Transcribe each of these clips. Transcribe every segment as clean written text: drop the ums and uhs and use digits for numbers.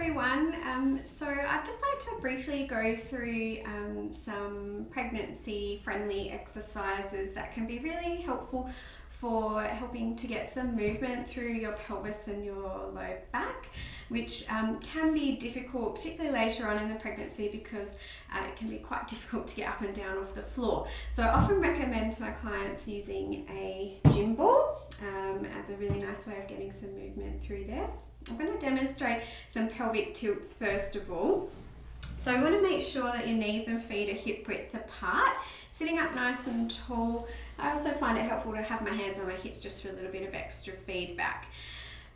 everyone. So I'd just like to briefly go through some pregnancy-friendly exercises that can be really helpful for helping to get some movement through your pelvis and your low back, which can be difficult, particularly later on in the pregnancy, because it can be quite difficult to get up and down off the floor. So I often recommend to my clients using a gym ball as a really nice way of getting some movement through there. I'm going to demonstrate some pelvic tilts first of all. So you want to make sure that your knees and feet are hip width apart, sitting up nice and tall. I also find it helpful to have my hands on my hips just for a little bit of extra feedback.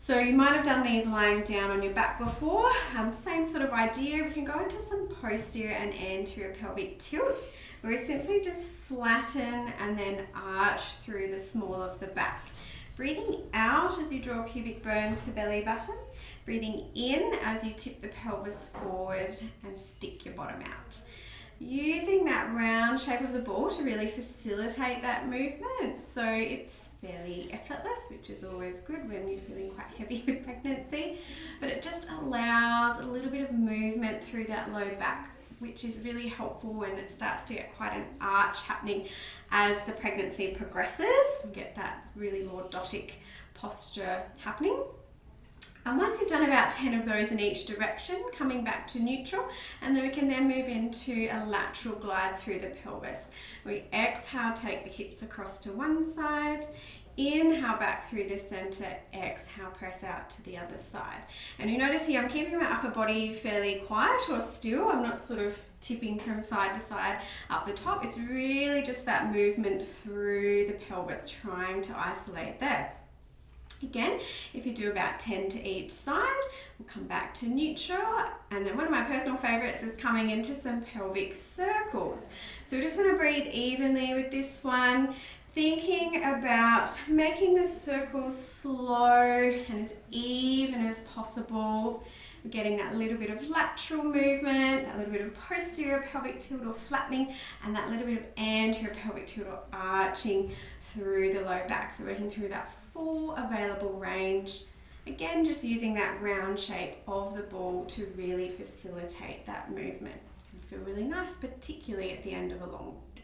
So you might have done these lying down on your back before. Same sort of idea. We can go into some posterior and anterior pelvic tilts, where we simply just flatten and then arch through the small of the back. Breathing out as you draw pubic bone to belly button. Breathing in as you tip the pelvis forward and stick your bottom out. Using that round shape of the ball to really facilitate that movement. So it's fairly effortless, which is always good when you're feeling quite heavy with pregnancy. But it just allows a little bit of movement through that low back, which is really helpful when it starts to get quite an arch happening as the pregnancy progresses. You get that really lordotic posture happening. And once you've done about 10 of those in each direction, coming back to neutral, and then we can then move into a lateral glide through the pelvis. We exhale, take the hips across to one side, inhale back through the center, exhale, press out to the other side. And you notice here I'm keeping my upper body fairly quiet or still. I'm not sort of tipping from side to side up the top. It's really just that movement through the pelvis, trying to isolate there. Again, if you do about 10 to each side, we'll come back to neutral. And then one of my personal favorites is coming into some pelvic circles. So we just want to breathe evenly with this one, thinking about making the circles slow and as even as possible. We're getting that little bit of lateral movement, that little bit of posterior pelvic tilt or flattening, and that little bit of anterior pelvic tilt or arching through the low back. So working through that full available range. Again, just using that round shape of the ball to really facilitate that movement. It can feel really nice, particularly at the end of a long day.